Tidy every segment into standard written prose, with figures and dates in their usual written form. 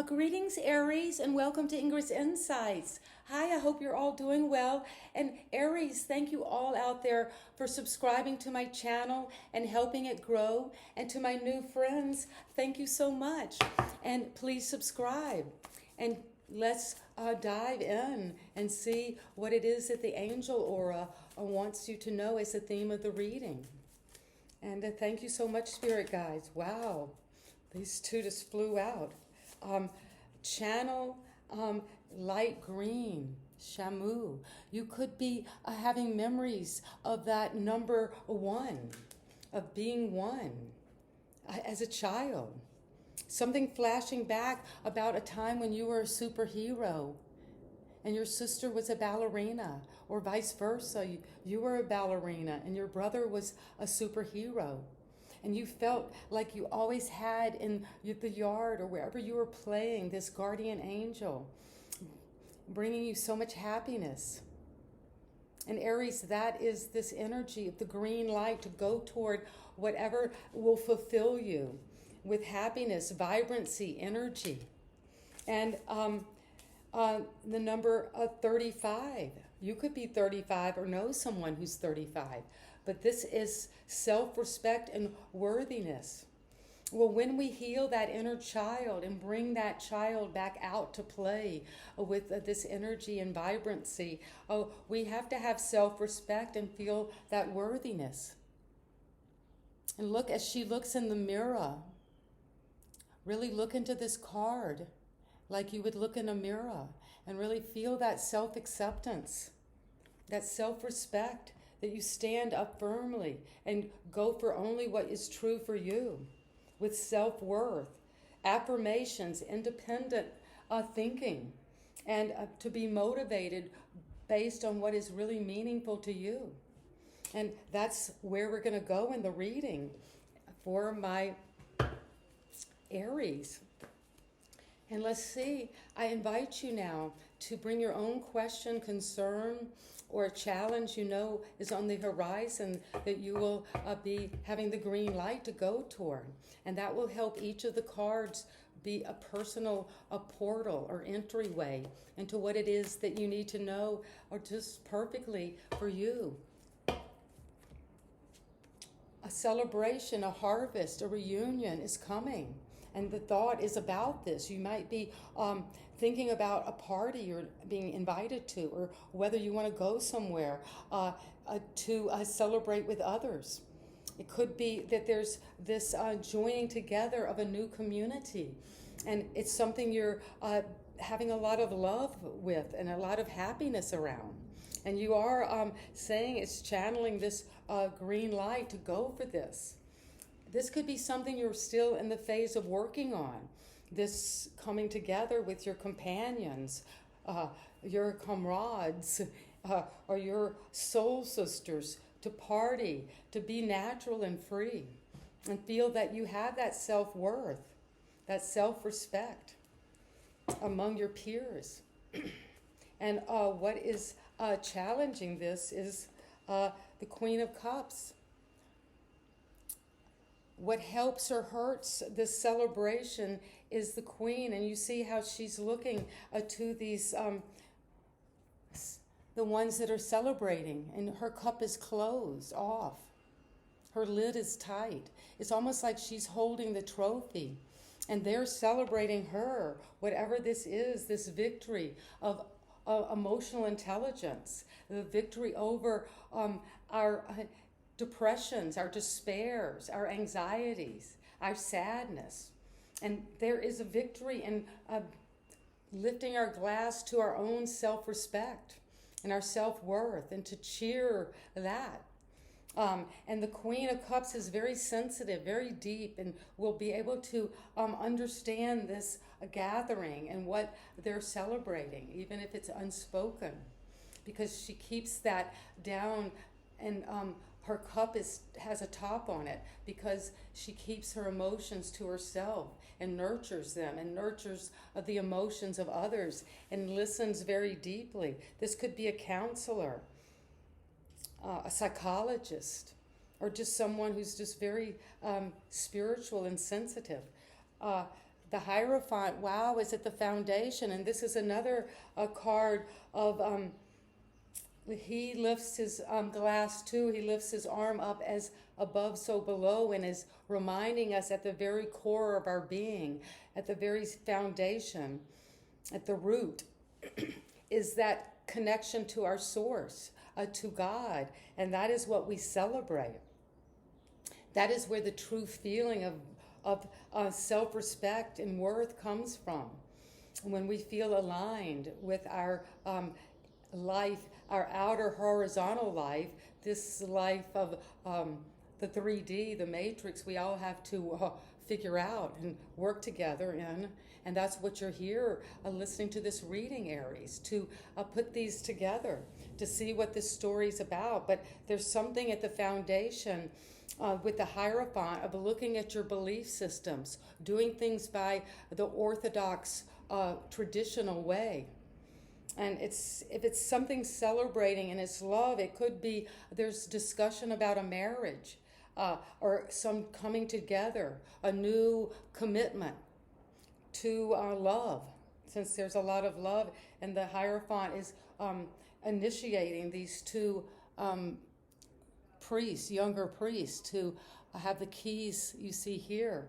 Greetings, Aries, and welcome to Ingrid's Insights. Hi, I hope you're all doing well. And Aries, thank you all out there for subscribing to my channel and helping it grow. And to my new friends, thank you so much. And please subscribe. And let's dive in and see what it is that the angel aura wants you to know as the theme of the reading. And thank you so much, Spirit Guides. Wow, these two just flew out. Channel light green, Shamu. You could be having memories of that number one, of being one as a child. Something flashing back about a time when you were a superhero and your sister was a ballerina, or vice versa. You were a ballerina and your brother was a superhero. And you felt like you always had in the yard or wherever you were playing this guardian angel, bringing you so much happiness. And Aries, that is this energy of the green light to go toward whatever will fulfill you with happiness, vibrancy, energy. And the number 35. You could be 35 or know someone who's 35. But this is self-respect and worthiness. Well, when we heal that inner child and bring that child back out to play with this energy and vibrancy, we have to have self-respect and feel that worthiness. And look, as she looks in the mirror, really look into this card like you would look in a mirror and really feel that self-acceptance, that self-respect, that you stand up firmly and go for only what is true for you with self-worth, affirmations, independent thinking, and to be motivated based on what is really meaningful to you. And that's where we're going to go in the reading for my Aries. And let's see, I invite you now to bring your own question, concern, or a challenge you know is on the horizon that you will be having the green light to go toward. And that will help each of the cards be a personal portal or entryway into what it is that you need to know, or just perfectly for you. A celebration, a harvest, a reunion is coming. And the thought is about this. You might be thinking about a party you're being invited to, or whether you want to go somewhere to celebrate with others. It could be that there's this joining together of a new community, and it's something you're having a lot of love with and a lot of happiness around. And you are saying it's channeling this green light to go for this. This could be something you're still in the phase of working on. This coming together with your companions, your comrades, or your soul sisters to party, to be natural and free, and feel that you have that self-worth, that self-respect among your peers. And what is challenging this is the Queen of Cups. What helps or hurts this celebration is the Queen, and you see how she's looking to these, the ones that are celebrating, and her cup is closed off. Her lid is tight. It's almost like she's holding the trophy, and they're celebrating her, whatever this is, this victory of emotional intelligence, the victory over our depressions, our despairs, our anxieties, our sadness. And there is a victory in lifting our glass to our own self-respect and our self-worth, and to cheer that. And the Queen of Cups is very sensitive, very deep, and will be able to understand this gathering and what they're celebrating, even if it's unspoken, because she keeps that down, and her cup has a top on it because she keeps her emotions to herself and nurtures them and nurtures the emotions of others and listens very deeply. This could be a counselor, a psychologist, or just someone who's just very spiritual and sensitive. The Hierophant, wow, is at the foundation. And this is another card of he lifts his glass too. He lifts his arm up as above, so below, and is reminding us at the very core of our being, at the very foundation, at the root, is that connection to our source, to God. And that is what we celebrate. That is where the true feeling of self-respect and worth comes from. When we feel aligned with our life, our outer horizontal life, this life of the 3D, the matrix, we all have to figure out and work together in. And that's what you're here listening to this reading, Aries, to put these together, to see what this story's about. But there's something at the foundation with the Hierophant of looking at your belief systems, doing things by the orthodox traditional way. And if it's something celebrating and it's love, it could be there's discussion about a marriage or some coming together, a new commitment to love, since there's a lot of love. And the Hierophant is initiating these two priests, younger priests, to have the keys you see here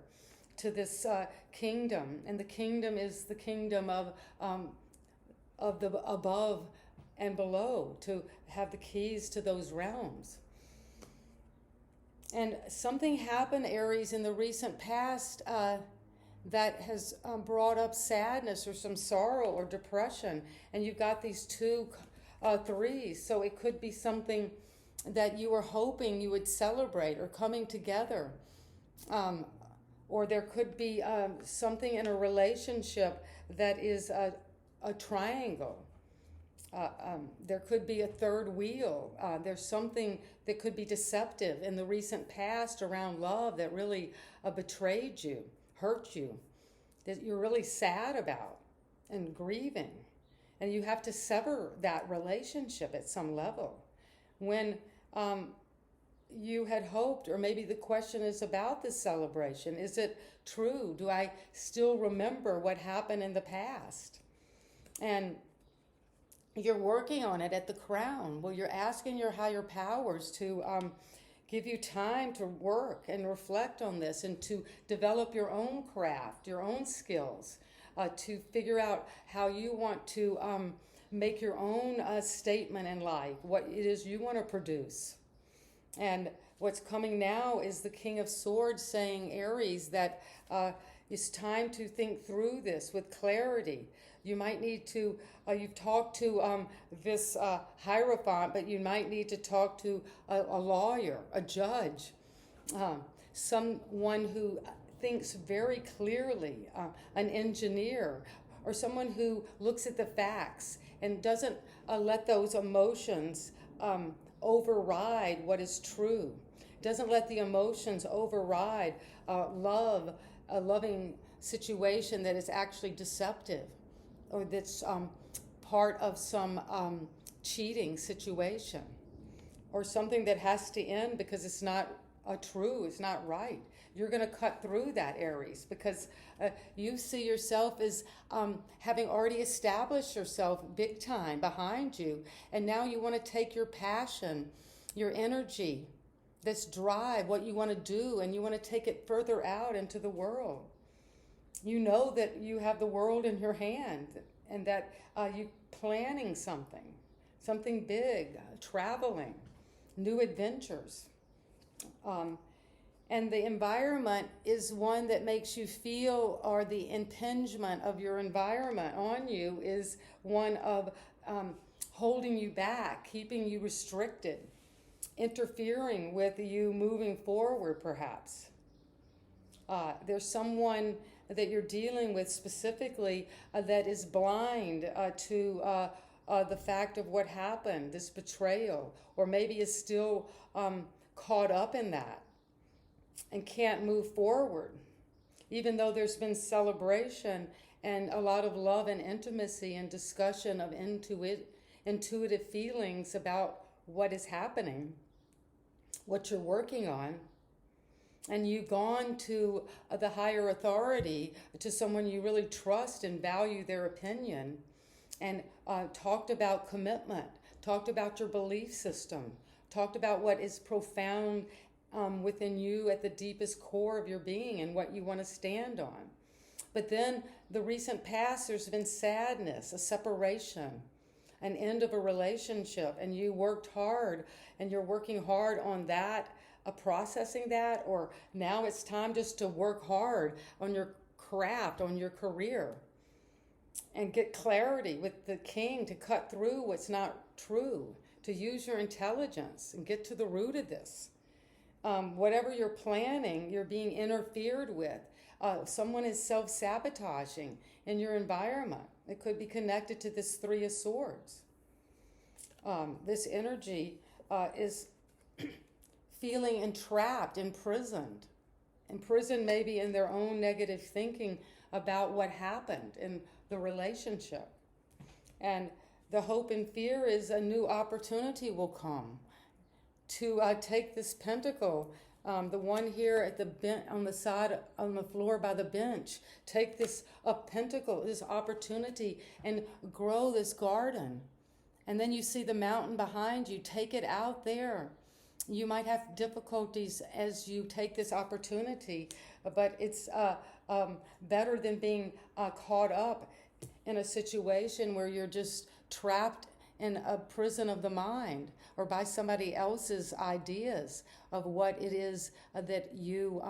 to this kingdom. And the kingdom is the kingdom of the above and below, to have the keys to those realms. And something happened, Aries, in the recent past that has brought up sadness or some sorrow or depression. And you've got these two threes, so it could be something that you were hoping you would celebrate or coming together. Or there could be something in a relationship that is a triangle. There could be a third wheel. There's something that could be deceptive in the recent past around love that really betrayed you, hurt you, that you're really sad about and grieving. And you have to sever that relationship at some level. When you had hoped, or maybe the question is about this celebration. Is it true? Do I still remember what happened in the past? And you're working on it at the crown. Well, you're asking your higher powers to give you time to work and reflect on this and to develop your own craft, your own skills, to figure out how you want to make your own statement in life, what it is you want to produce. And what's coming now is the King of Swords saying, Aries, that it's time to think through this with clarity. You might need to, you've talked to this Hierophant, but you might need to talk to a lawyer, a judge, someone who thinks very clearly, an engineer, or someone who looks at the facts and doesn't let those emotions override what is true. Doesn't let the emotions override love, a loving situation that is actually deceptive, or that's part of some cheating situation, or something that has to end because it's not true, it's not right. You're going to cut through that, Aries, because you see yourself as having already established yourself big time behind you, and now you want to take your passion, your energy, this drive, what you want to do, and you want to take it further out into the world. You know that you have the world in your hand, and that you're planning something big, traveling, new adventures. And the environment is one that makes you feel, or the impingement of your environment on you is one of holding you back, keeping you restricted, interfering with you moving forward, perhaps. There's someone that you're dealing with specifically that is blind to the fact of what happened, this betrayal, or maybe is still caught up in that and can't move forward, even though there's been celebration and a lot of love and intimacy and discussion of intuitive feelings about what is happening, what you're working on. and you've gone to the higher authority, to someone you really trust and value their opinion, and talked about commitment, talked about your belief system, talked about what is profound within you at the deepest core of your being and what you want to stand on. But then the recent past, there's been sadness, a separation, an end of a relationship, and you worked hard and you're working hard on that, processing that, or now it's time just to work hard on your craft, on your career, and get clarity with the king to cut through what's not true, to use your intelligence and get to the root of this. Whatever you're planning, you're being interfered with. Someone is self-sabotaging in your environment. It could be connected to this Three of Swords. This energy is feeling entrapped, imprisoned maybe in their own negative thinking about what happened in the relationship. And the hope and fear is a new opportunity will come to take this pentacle, the one here at the on the side, on the floor by the bench, take this pentacle, this opportunity, and grow this garden. And then you see the mountain behind you, take it out there. You might have difficulties as you take this opportunity, but it's better than being caught up in a situation where you're just trapped in a prison of the mind or by somebody else's ideas of what it is that you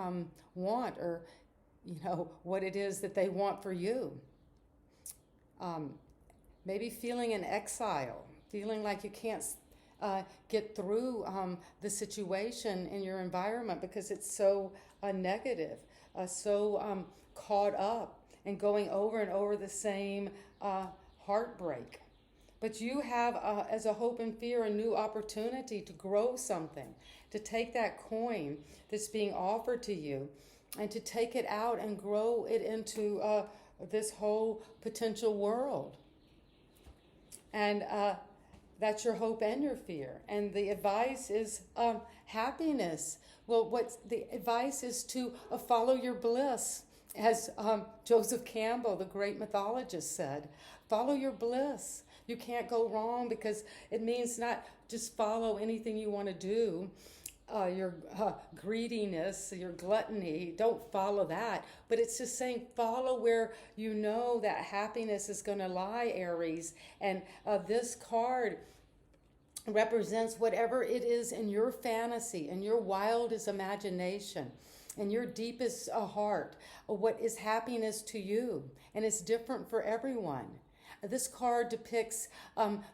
want, or what it is that they want for you. Maybe feeling in exile, feeling like you can't get through the situation in your environment because it's so negative, so caught up and going over and over the same heartbreak. But you have, as a hope and fear, a new opportunity to grow something, to take that coin that's being offered to you and to take it out and grow it into this whole potential world. And that's your hope and your fear. And the advice is happiness. Well, the advice is to follow your bliss. As Joseph Campbell, the great mythologist, said, follow your bliss. You can't go wrong, because it means not just follow anything you want to do, your greediness, your gluttony, don't follow that. But it's just saying follow where you know that happiness is going to lie, Aries. And this card represents whatever it is in your fantasy, in your wildest imagination, in your deepest heart, what is happiness to you. And it's different for everyone. This card depicts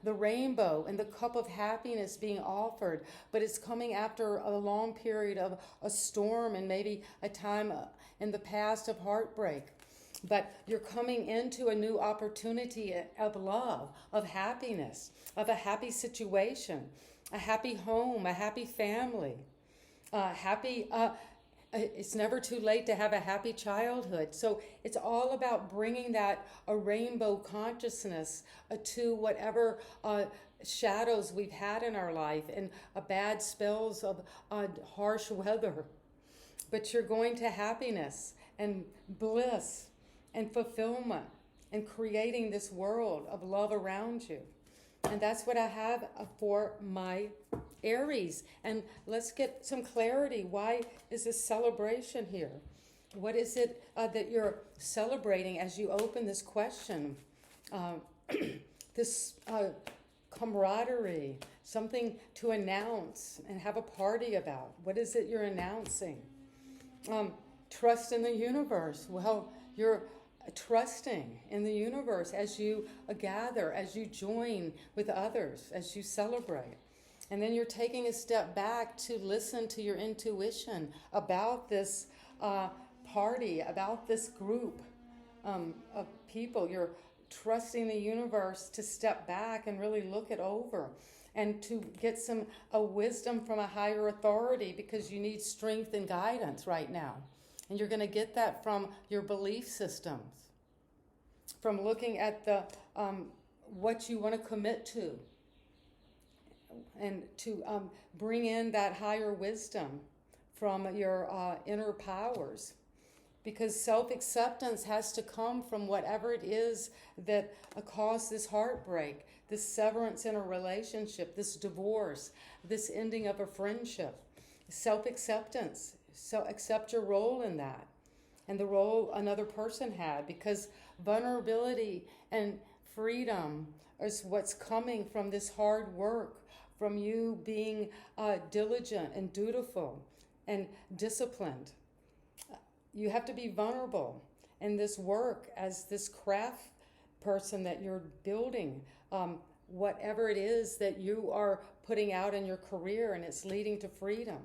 the rainbow and the cup of happiness being offered, but it's coming after a long period of a storm and maybe a time in the past of heartbreak. But you're coming into a new opportunity of love, of happiness, of a happy situation, a happy home, a happy family, it's never too late to have a happy childhood. So it's all about bringing that a rainbow consciousness to whatever shadows we've had in our life and bad spells of harsh weather. But you're going to happiness and bliss and fulfillment and creating this world of love around you. And that's what I have for my Aries. And let's get some clarity. Why is this celebration here? What is it that you're celebrating as you open this question? This camaraderie, something to announce and have a party about. What is it you're announcing? Trust in the universe. Well, you're trusting in the universe as you gather, as you join with others, as you celebrate. And then you're taking a step back to listen to your intuition about this party, about this group of people. You're trusting the universe to step back and really look it over and to get some wisdom from a higher authority, because you need strength and guidance right now. And you're going to get that from your belief systems, from looking at the what you want to commit to, and to bring in that higher wisdom from your inner powers. Because self-acceptance has to come from whatever it is that caused this heartbreak, this severance in a relationship, this divorce, this ending of a friendship. Self-acceptance. So accept your role in that and the role another person had, because vulnerability and freedom is what's coming from this hard work, from you being diligent and dutiful and disciplined. You have to be vulnerable in this work as this craft person that you're building, whatever it is that you are putting out in your career, and it's leading to freedom.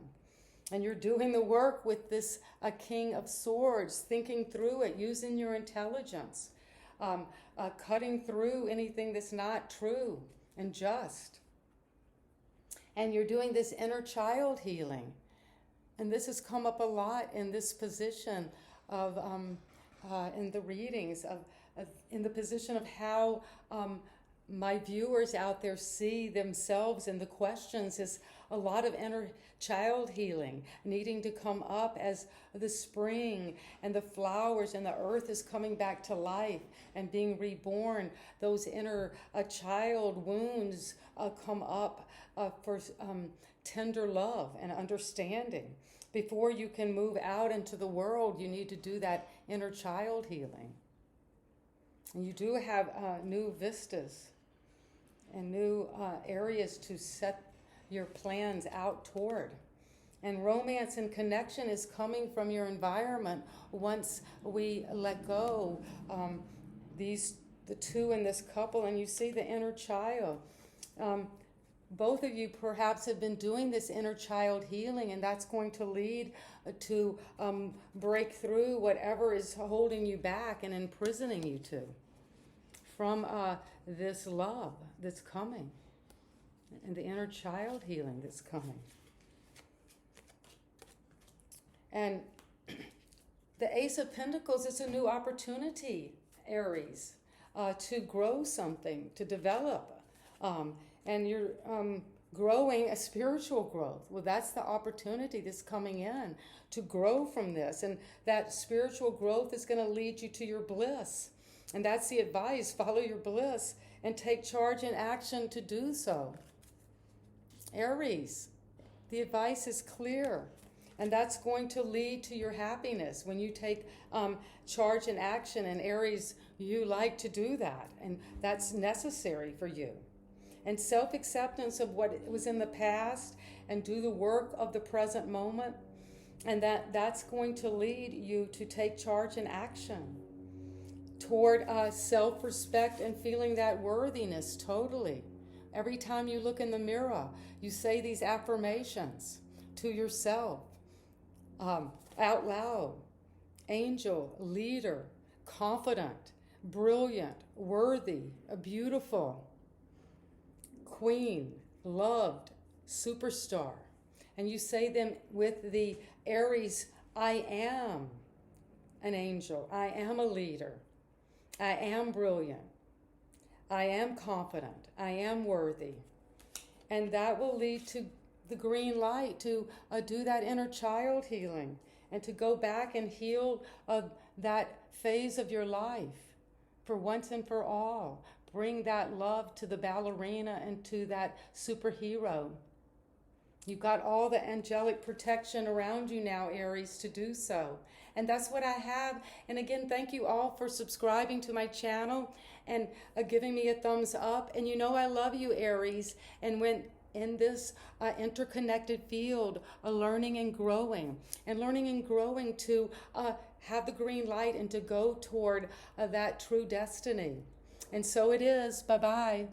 And you're doing the work with this King of Swords, thinking through it, using your intelligence, cutting through anything that's not true and just. And you're doing this inner child healing. And this has come up a lot in this position of, in the readings, in the position of how my viewers out there see themselves in the questions, is a lot of inner child healing needing to come up as the spring and the flowers and the earth is coming back to life and being reborn. Those inner child wounds come up for tender love and understanding. Before you can move out into the world, you need to do that inner child healing. And you do have new vistas and new areas to set your plans out toward. And romance and connection is coming from your environment once we let go the two in this couple, and you see the inner child. Both of you perhaps have been doing this inner child healing, and that's going to lead to break through whatever is holding you back and imprisoning you to from this love that's coming and the inner child healing that's coming. And the Ace of Pentacles is a new opportunity, Aries, to grow something, to develop. And you're growing a spiritual growth. Well, that's the opportunity that's coming in to grow from this. And that spiritual growth is going to lead you to your bliss. And that's the advice. Follow your bliss and take charge and action to do so. Aries, the advice is clear. And that's going to lead to your happiness when you take charge and action. And Aries, you like to do that. And that's necessary for you. And self-acceptance of what was in the past, and do the work of the present moment. And that's going to lead you to take charge and action toward self-respect and feeling that worthiness totally. Every time you look in the mirror, you say these affirmations to yourself out loud. Angel, leader, confident, brilliant, worthy, beautiful, queen, loved, superstar. And you say them with the Aries, I am an angel. I am a leader. I am brilliant. I am confident. I am worthy. And that will lead to the green light to do that inner child healing and to go back and heal that phase of your life for once and for all. Bring that love to the ballerina and to that superhero. You've got all the angelic protection around you now, Aries, to do so. And that's what I have. And again, thank you all for subscribing to my channel and giving me a thumbs up. And you know I love you, Aries. And when in this interconnected field, learning and growing to have the green light and to go toward that true destiny. And so it is. Bye-bye.